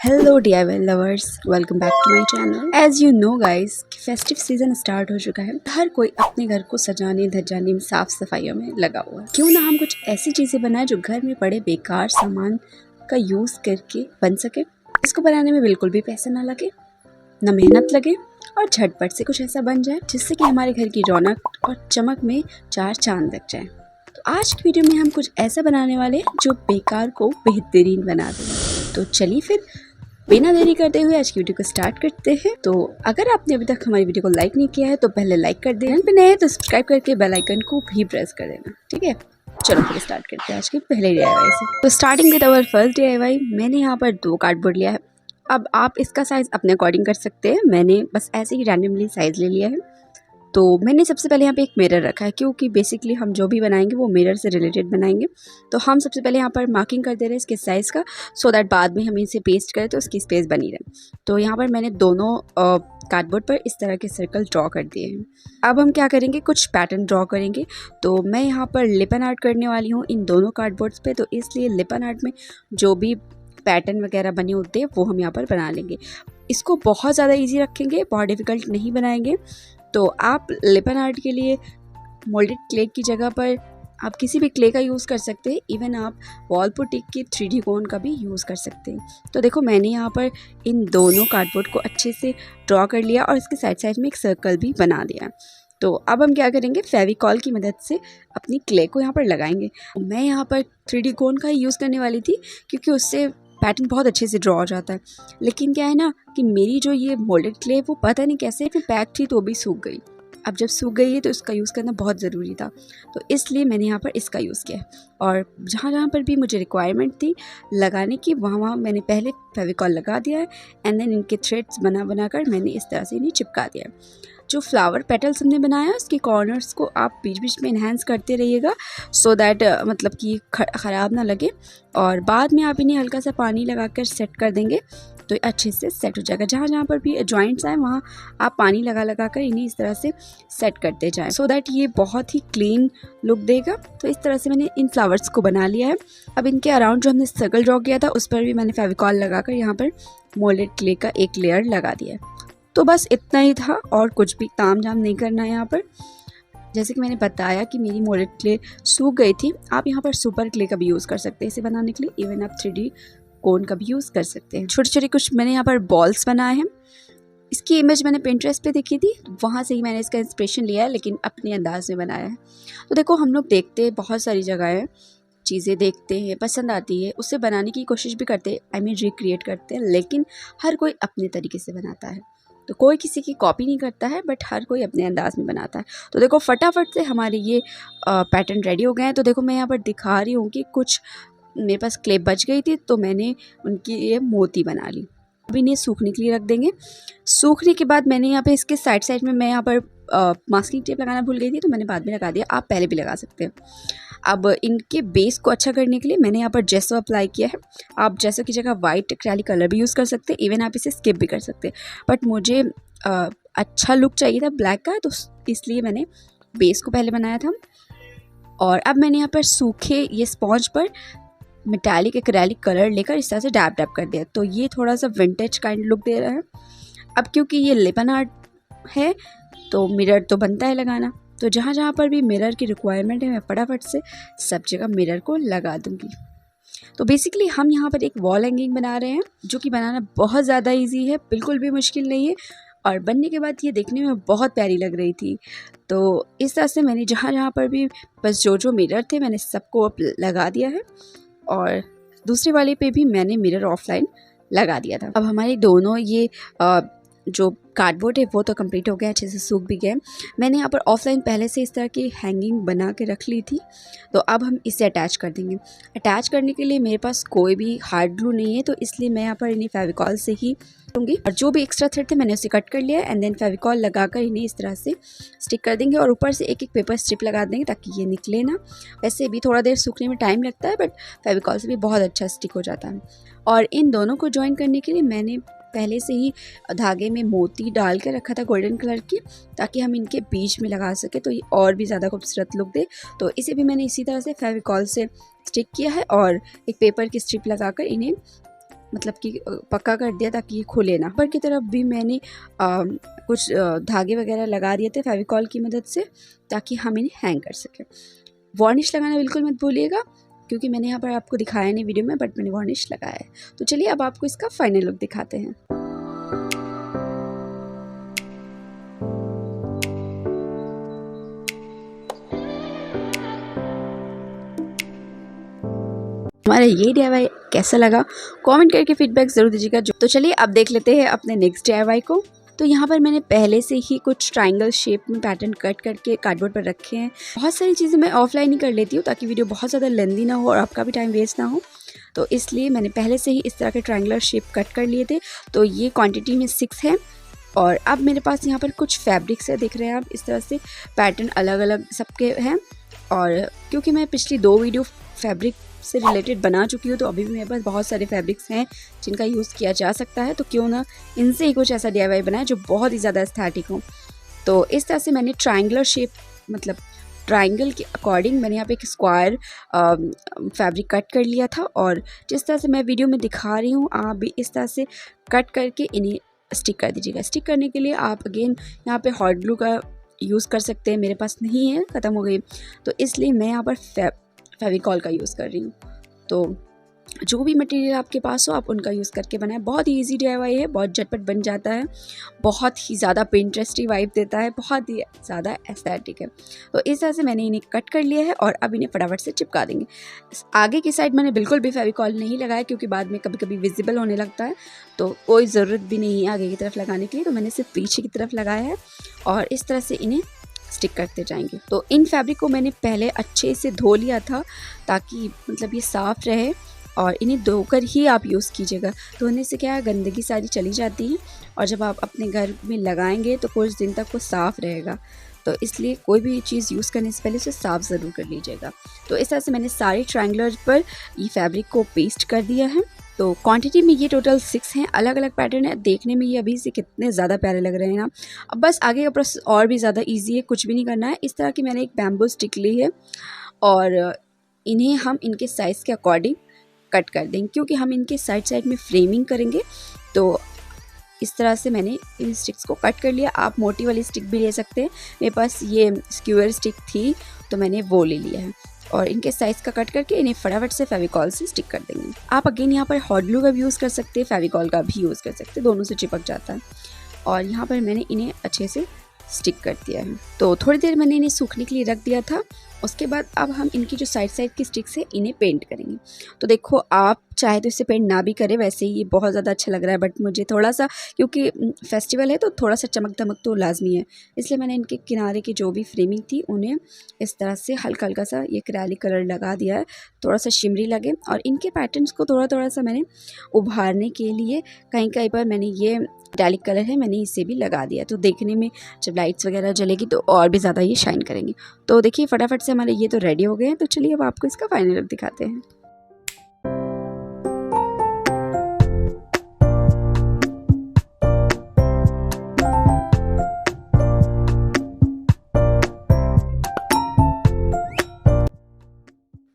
Hello DIY lovers, welcome back to my channel. As you know guys, festive season start हो चुका है। हर कोई अपने घर को सजाने धजाने में, साफ सफाइयों में लगा हुआ है। क्यों ना हम कुछ ऐसी चीजें बनाएं जो घर में पड़े बेकार सामान का यूज करके बन सके। इसको बनाने में बिल्कुल भी पैसे ना लगे, ना मेहनत लगे और झटपट से कुछ ऐसा बन जाए जिससे कि हमारे घर की रौनक और चमक में चार चांद लग जाए। तो आज की वीडियो में हम कुछ ऐसा बनाने वाले हैं जो बेकार को बेहतरीन बना देगा। तो चलिए फिर बिना देरी करते हुए आज की वीडियो को स्टार्ट करते हैं। तो अगर आपने अभी तक हमारी वीडियो को लाइक नहीं किया है तो पहले लाइक कर देना, पे नए हैं तो सब्सक्राइब करके बेल आइकन को भी प्रेस कर देना, ठीक है। चलो फिर स्टार्ट करते हैं आज के पहले DIY से। तो starting with our first DIY, मैंने यहाँ पर 2 कार्डबोर्ड लिया है। अब आप इसका साइज़ अपने अकॉर्डिंग कर सकते हैं, मैंने बस ऐसे ही रैंडमली साइज़ ले लिया है। तो मैंने सबसे पहले यहाँ पे एक मिरर रखा है, क्योंकि बेसिकली हम जो भी बनाएंगे वो मिरर से रिलेटेड बनाएंगे। तो हम सबसे पहले यहाँ पर मार्किंग कर दे रहे हैं इसके साइज़ का, सो दैट बाद में हम इसे पेस्ट करें तो उसकी स्पेस बनी रहे। तो यहाँ पर मैंने दोनों कार्डबोर्ड पर इस तरह के सर्कल ड्रॉ कर दिए हैं। अब हम क्या करेंगे, कुछ पैटर्न ड्रॉ करेंगे। तो मैं यहाँ पर लिपन आर्ट करने वाली हूँ इन दोनों कार्डबोर्ड्स पे, तो इसलिए लिपन आर्ट में जो भी पैटर्न वगैरह बने होते हैं वो हम यहाँ पर बना लेंगे। इसको बहुत ज़्यादा ईजी रखेंगे, बहुत डिफ़िकल्ट नहीं बनाएंगे। तो आप लिपन आर्ट के लिए मोल्डेड क्ले की जगह पर आप किसी भी क्ले का यूज़ कर सकते हैं। इवन आप वॉल पुट्टी की 3D कोन का भी यूज़ कर सकते हैं। तो देखो मैंने यहाँ पर इन दोनों कार्डबोर्ड को अच्छे से ड्रॉ कर लिया और इसके साइड साइड में एक सर्कल भी बना दिया। तो अब हम क्या करेंगे, फेविकॉल की मदद से अपनी क्ले को यहाँ पर लगाएंगे। मैं यहाँ पर 3D कोन का ही यूज़ करने वाली थी, क्योंकि उससे पैटर्न बहुत अच्छे से ड्रॉ हो जाता है। लेकिन क्या है ना कि मेरी जो ये मोल्डेड क्ले वो पता नहीं कैसे फिर पैक थी तो भी सूख गई। अब जब सूख गई है तो इसका यूज़ करना बहुत ज़रूरी था, तो इसलिए मैंने यहाँ पर इसका यूज़ किया। और जहाँ जहाँ पर भी मुझे रिक्वायरमेंट थी लगाने की, वहाँ वहाँ मैंने पहले फेविकॉल लगा दिया है एंड देन इनके थ्रेड्स बना बना कर मैंने इस तरह से इन्हें चिपका दिया है। जो फ्लावर पेटल्स हमने बनाया उसके कॉर्नर्स को आप बीच बीच में इन्हेंस करते रहिएगा, सो दैट मतलब कि ख़राब ना लगे। और बाद में आप इन्हें हल्का सा पानी लगाकर सेट कर देंगे तो ये अच्छे से सेट हो जाएगा। जहाँ जहाँ पर भी जॉइंट्स आए वहाँ आप पानी लगा लगा कर इन्हें इस तरह से सेट करते जाएं, सो दैट ये बहुत ही क्लीन लुक देगा। तो इस तरह से मैंने इन फ्लावर्स को बना लिया है। अब इनके अराउंड जो हमने सर्कल ड्रॉ किया था उस पर भी मैंने फेविकॉल लगाकर यहाँ पर मोल्डेड क्ले का एक लेयर लगा दिया है। तो बस इतना ही था और कुछ भी ताम झाम नहीं करना है यहाँ पर। जैसे कि मैंने बताया कि मेरी मोल्डेड क्ले सूख गई थी, आप यहाँ पर सुपर क्ले का भी यूज़ कर सकते हैं इसे बनाने के लिए। इवन आप 3D कोन का भी यूज़ कर सकते हैं। छोटे छोटे कुछ मैंने यहाँ पर बॉल्स बनाए हैं। इसकी इमेज मैंने पिंटरेस्ट पे देखी थी, वहाँ से ही मैंने इसका इंस्पिरेशन लिया है, लेकिन अपने अंदाज में बनाया है। तो देखो हम लोग देखते हैं बहुत सारी जगह चीज़ें देखते हैं, पसंद आती है, उससे बनाने की कोशिश भी करते हैं, आई मीन रिक्रिएट करते हैं, लेकिन हर कोई अपने तरीके से बनाता है। तो कोई किसी की कॉपी नहीं करता है, बट हर कोई अपने अंदाज में बनाता है। तो देखो फटाफट से हमारे ये पैटर्न रेडी हो गए हैं। तो देखो मैं यहाँ पर दिखा रही हूँ कि कुछ मेरे पास क्ले बच गई थी तो मैंने उनकी ये मोती बना ली। अब इन्हें सूखने के लिए रख देंगे। सूखने के बाद मैंने यहाँ पे इसके साइड साइड में मैं यहाँ पर मास्किंग टेप लगाना भूल गई थी तो मैंने बाद में लगा दिया, आप पहले भी लगा सकते हैं। अब इनके बेस को अच्छा करने के लिए मैंने यहाँ पर जेसो अप्लाई किया है। आप जेसो की जगह वाइट एक्रेलिक कलर भी यूज़ कर सकते हैं, इवन आप इसे स्किप भी कर सकते हैं, बट मुझे अच्छा लुक चाहिए था ब्लैक का, तो इसलिए मैंने बेस को पहले बनाया था। और अब मैंने यहाँ पर सूखे ये स्पॉन्ज पर मेटालिक एक्रेलिक कलर लेकर इस तरह से डैप डैप कर दिया, तो ये थोड़ा सा विंटेज काइंड लुक दे रहा है। अब क्योंकि ये लिपन आर्ट है तो मिरर तो बनता है लगाना, तो जहाँ जहाँ पर भी मिरर की रिक्वायरमेंट है मैं फटाफट से सब जगह मिरर को लगा दूँगी। तो बेसिकली हम यहाँ पर एक वॉल हैंगिंग बना रहे हैं, जो कि बनाना बहुत ज़्यादा ईजी है, बिल्कुल भी मुश्किल नहीं है। और बनने के बाद ये देखने में बहुत प्यारी लग रही थी। तो इस तरह से मैंने जहाँ जहाँ पर भी बस जो जो मिरर थे मैंने सबको अब लगा दिया है, और दूसरे वाले पे भी मैंने मिरर ऑफलाइन लगा दिया था। अब हमारे दोनों ये जो कार्डबोर्ड है वो तो कंप्लीट हो गया, अच्छे से सूख भी गए। मैंने यहाँ पर ऑफलाइन पहले से इस तरह की हैंगिंग बना के रख ली थी, तो अब हम इसे अटैच कर देंगे। अटैच करने के लिए मेरे पास कोई भी हार्ड ग्लू नहीं है, तो इसलिए मैं यहाँ पर इन्हें फेविकॉल से ही लूँगी। और जो भी एक्स्ट्रा थ्रेड थे मैंने उसे कट कर लिया एंड देन फेविकॉल लगाकर इन्हें इस तरह से स्टिक कर देंगे, और ऊपर से एक एक पेपर स्ट्रिप लगा देंगे ताकि ये निकले ना। वैसे भी थोड़ा देर सूखने में टाइम लगता है, बट फेविकॉल से भी बहुत अच्छा स्टिक हो जाता है। और इन दोनों को ज्वाइन करने के लिए मैंने पहले से ही धागे में मोती डाल के रखा था गोल्डन कलर की, ताकि हम इनके बीच में लगा सके तो ये और भी ज़्यादा खूबसूरत लुक दे। तो इसे भी मैंने इसी तरह से फेविकॉल से स्टिक किया है और एक पेपर की स्ट्रिप लगाकर इन्हें मतलब कि पक्का कर दिया ताकि ये खुले ना। ऊपर की तरफ भी मैंने कुछ धागे वगैरह लगा दिए थे फेविकॉल की मदद से, ताकि हम इन्हें हैंग कर सकें। वार्निश लगाना बिल्कुल मत भूलिएगा, क्योंकि मैंने यहाँ पर आपको दिखाया नहीं वीडियो में, बट मैंने वार्निश लगाया है। तो चलिए अब आपको इसका फाइनल लुक दिखाते हैं। हमारा ये DIY कैसा लगा कमेंट करके फीडबैक ज़रूर दीजिएगा। तो चलिए अब देख लेते हैं अपने नेक्स्ट DIY को। तो यहाँ पर मैंने पहले से ही कुछ ट्रायंगल शेप में पैटर्न कट करके कार्डबोर्ड पर रखे हैं। बहुत सारी चीज़ें मैं ऑफलाइन ही कर लेती हूँ ताकि वीडियो बहुत ज़्यादा लेंदी ना हो और आपका भी टाइम वेस्ट ना हो। तो इसलिए मैंने पहले से ही इस तरह के ट्रायंगुलर शेप कट कर लिए थे। तो ये क्वान्टिटी में 6 है। और अब मेरे पास यहाँ पर कुछ फैब्रिक्स है, दिख रहे हैं आप, इस तरह से पैटर्न अलग अलग सबके हैं। और क्योंकि मैं पिछली 2 वीडियो फैब्रिक से रिलेटेड बना चुकी हूँ, तो अभी भी मेरे पास बहुत सारे फैब्रिक्स हैं जिनका यूज़ किया जा सकता है। तो क्यों ना इनसे ही कुछ ऐसा DIY बनाए जो बहुत ही ज़्यादा एस्थेटिक हो। तो इस तरह से मैंने ट्रायंगुलर शेप, मतलब ट्रायंगल के अकॉर्डिंग मैंने यहाँ पे एक स्क्वायर फैब्रिक कट कर लिया था। और जिस तरह से मैं वीडियो में दिखा रही हूँ, आप भी इस तरह से कट करके इन्हें स्टिक कर दीजिएगा। स्टिक करने के लिए आप अगेन यहाँ पे हॉट ग्लू का यूज़ कर सकते हैं। मेरे पास नहीं है, ख़त्म हो गई, तो इसलिए मैं यहाँ पर फेविकॉल का यूज़ कर रही हूँ। तो जो भी मटेरियल आपके पास हो आप उनका यूज़ करके बनाएं। बहुत ही इजी DIY है, बहुत झटपट बन जाता है, बहुत ही ज़्यादा पिंटरेस्टी वाइब देता है, बहुत ही ज़्यादा एस्थेटिक है। तो इस तरह से मैंने इन्हें कट कर लिया है और अब इन्हें फटाफट से चिपका देंगे। आगे की साइड मैंने बिल्कुल भी फेविकॉल नहीं लगाया, क्योंकि बाद में कभी कभी विजिबल होने लगता है, तो कोई ज़रूरत भी नहीं है आगे की तरफ लगाने के लिए। तो मैंने सिर्फ पीछे की तरफ लगाया है और इस तरह से इन्हें स्टिक करते जाएंगे। तो इन फैब्रिक को मैंने पहले अच्छे से धो लिया था ताकि मतलब ये साफ़ रहे, और इन्हें धोकर ही आप यूज़ कीजिएगा। धोने से क्या है, गंदगी सारी चली जाती है और जब आप अपने घर में लगाएंगे तो कुछ दिन तक वो साफ़ रहेगा। तो इसलिए कोई भी चीज़ यूज़ करने से पहले उसे साफ़ ज़रूर कर लीजिएगा। तो इस तरह से मैंने सारे ट्रायंगुलर पर ये फैब्रिक को पेस्ट कर दिया है। तो क्वांटिटी में ये टोटल 6 हैं, अलग अलग पैटर्न है। देखने में ये अभी से कितने ज़्यादा प्यारे लग रहे हैं ना। अब बस आगे का प्रोसेस और भी ज़्यादा ईजी है, कुछ भी नहीं करना है। इस तरह की मैंने एक बैम्बू स्टिक ली है और इन्हें हम इनके साइज़ के अकॉर्डिंग कट कर देंगे, क्योंकि हम इनके साइड साइड में फ्रेमिंग करेंगे। तो इस तरह से मैंने इन स्टिक्स को कट कर लिया। आप मोटी वाली स्टिक भी ले सकते हैं, मेरे पास ये स्क्वायर स्टिक थी तो मैंने वो ले लिया है। और इनके साइज़ का कट करके इन्हें फटाफट से फेविकॉल से स्टिक कर देंगे। आप अगेन यहाँ पर हॉट ग्लू का भी यूज़ कर सकते हैं, फेविकॉल का भी यूज़ कर सकते हैं, दोनों से चिपक जाता है। और यहाँ पर मैंने इन्हें अच्छे से स्टिक कर दिया है। तो थोड़ी देर मैंने इन्हें सूखने के लिए रख दिया था। उसके बाद अब हम इनकी जो साइड साइड की स्टिक्स है इन्हें पेंट करेंगे। तो देखो, आप चाहे तो इसे पेंट ना भी करें, वैसे ही ये बहुत ज़्यादा अच्छा लग रहा है, बट मुझे थोड़ा सा, क्योंकि फेस्टिवल है तो थोड़ा सा चमक दमक तो लाजमी है, इसलिए मैंने इनके किनारे की जो भी फ्रेमिंग थी उन्हें इस तरह से हल्का हल्का सा ये एक्रेलिक कलर लगा दिया है, थोड़ा सा शिमरी लगे। और इनके पैटर्न्स को थोड़ा थोड़ा सा मैंने उभारने के लिए कहीं कहीं पर मैंने ये डार्क कलर है, मैंने इसे भी लगा दिया। तो देखने में जब लाइट्स वगैरह जलेगी तो और भी ज़्यादा ये शाइन करेंगे। तो देखिए फटाफट से हमारे ये तो रेडी हो गए हैं। तो चलिए अब आपको इसका फाइनल लुक दिखाते हैं।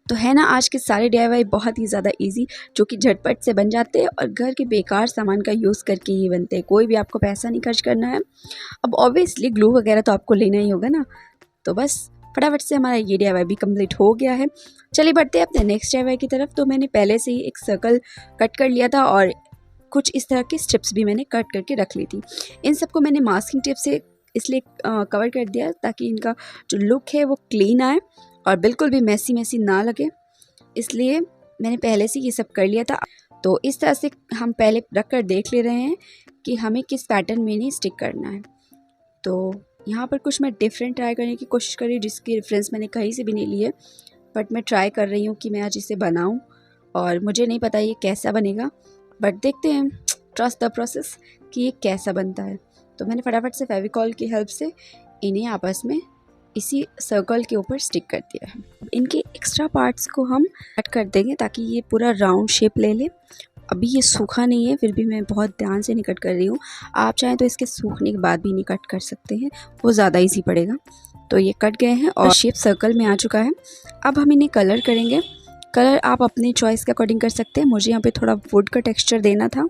तो है ना आज के सारे DIY बहुत ही ज़्यादा इजी, जो कि झटपट से बन जाते हैं और घर के बेकार सामान का यूज़ करके ही बनते हैं। कोई भी आपको पैसा नहीं खर्च करना है। अब ऑब्वियसली ग्लू वगैरह तो आपको लेना ही होगा ना। तो बस फटाफट से हमारा ये DIY भी कंप्लीट हो गया है। चलिए बढ़ते हैं अपने नेक्स्ट DIY की तरफ। तो मैंने पहले से ही एक सर्कल कट कर लिया था और कुछ इस तरह की स्ट्रिप्स भी मैंने कट करके रख ली थी। इन सबको मैंने मास्किंग टेप से इसलिए कवर कर दिया ताकि इनका जो लुक है वो क्लीन आए और बिल्कुल भी मैसी मैसी ना लगे, इसलिए मैंने पहले से ये सब कर लिया था। तो इस तरह से हम पहले रख कर देख ले रहे हैं कि हमें किस पैटर्न में इन्हें स्टिक करना है। तो यहाँ पर कुछ मैं डिफरेंट ट्राई करने की कोशिश करी, जिसकी रेफरेंस मैंने कहीं से भी नहीं ली है, बट मैं ट्राई कर रही हूँ कि मैं आज इसे बनाऊँ। और मुझे नहीं पता ये कैसा बनेगा, बट देखते हैं, ट्रस्ट द प्रोसेस कि ये कैसा बनता है। तो मैंने फटाफट से फेविकॉल की हेल्प से इन्हें आपस में इसी सर्कल के ऊपर स्टिक कर दिया है। इनके एक्स्ट्रा पार्ट्स को हम कट कर देंगे ताकि ये पूरा राउंड शेप ले ले। अभी ये सूखा नहीं है, फिर भी मैं बहुत ध्यान से नहीं कट कर रही हूँ। आप चाहें तो इसके सूखने के बाद भी नहीं कट कर सकते हैं, वो ज़्यादा इजी पड़ेगा। तो ये कट गए हैं और शेप सर्कल में आ चुका है। अब हम इन्हें कलर करेंगे। कलर आप अपनी चॉइस के अकॉर्डिंग कर सकते हैं। मुझे यहाँ पे थोड़ा वुड का टेक्सचर देना था।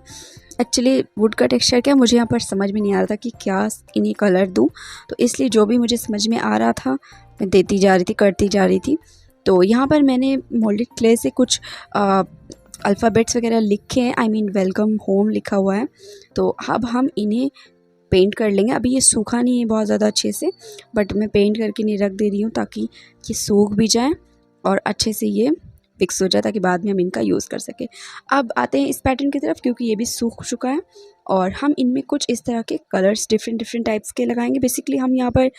एक्चुअली वुड का टेक्सचर क्या, मुझे यहाँ पर समझ में नहीं आ रहा था कि क्या इन्हें कलर दूँ, तो इसलिए जो भी मुझे समझ में आ रहा था मैं देती जा रही थी, करती जा रही थी। तो यहाँ पर मैंने मोल्डेड क्ले से कुछ अल्फ़ाबेट्स वगैरह लिखे हैं, आई मीन वेलकम होम लिखा हुआ है। तो अब हम इन्हें पेंट कर लेंगे। अभी ये सूखा नहीं है बहुत ज़्यादा अच्छे से, बट मैं पेंट करके नहीं रख दे रही हूँ ताकि ये सूख भी जाए और अच्छे से ये फिक्स हो जाए, ताकि बाद में हम इनका यूज़ कर सकें। अब आते हैं इस पैटर्न की तरफ, क्योंकि ये भी सूख चुका है और हम इनमें कुछ इस तरह के कलर्स डिफरेंट टाइप्स के लगाएंगे। बेसिकली हम यहाँ पर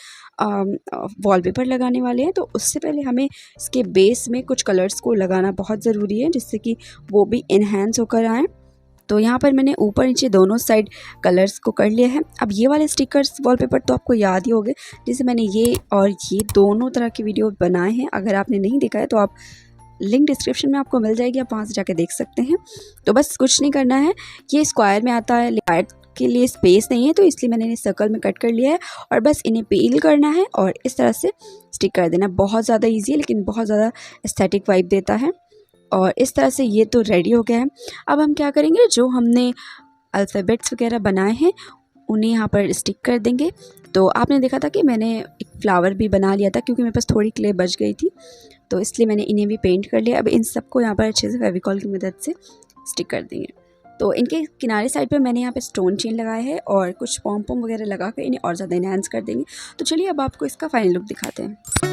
वॉलपेपर लगाने वाले हैं, तो उससे पहले हमें इसके बेस में कुछ कलर्स को लगाना बहुत ज़रूरी है, जिससे कि वो भी इन्हेंस होकर आएँ। तो यहाँ पर मैंने ऊपर नीचे दोनों साइड कलर्स को कर लिया है। अब ये वाले स्टिकर्स वॉलपेपर तो आपको याद ही होंगे, जिसे मैंने ये और ये दोनों तरह के वीडियो बनाए हैं। अगर आपने नहीं देखा है तो आप लिंक डिस्क्रिप्शन में आपको मिल जाएगी, आप वहाँ से जाके देख सकते हैं। तो बस कुछ नहीं करना है, ये स्क्वायर में आता है, लाइट के लिए स्पेस नहीं है तो इसलिए मैंने इन्हें सर्कल में कट कर लिया है और बस इन्हें पील करना है और इस तरह से स्टिक कर देना। बहुत ज़्यादा ईजी है लेकिन बहुत ज़्यादा एस्थेटिक वाइब देता है। और इस तरह से ये तो रेडी हो गया है। अब हम क्या करेंगे, जो हमने अल्फ़ाबेट्स वगैरह बनाए हैं उन्हें यहाँ पर स्टिक कर देंगे। तो आपने देखा था कि मैंने एक फ्लावर भी बना लिया था, क्योंकि मेरे पास थोड़ी क्ले बच गई थी, तो इसलिए मैंने इन्हें भी पेंट कर लिया। अब इन सबको यहाँ पर अच्छे से फेविकॉल की मदद से स्टिक कर देंगे। तो इनके किनारे साइड पे मैंने यहाँ पे स्टोन चेन लगाया है और कुछ पॉम वगैरह लगा कर इन्हें और ज़्यादा इन्हेंस कर देंगे। तो चलिए अब आपको इसका फाइनल लुक दिखाते हैं।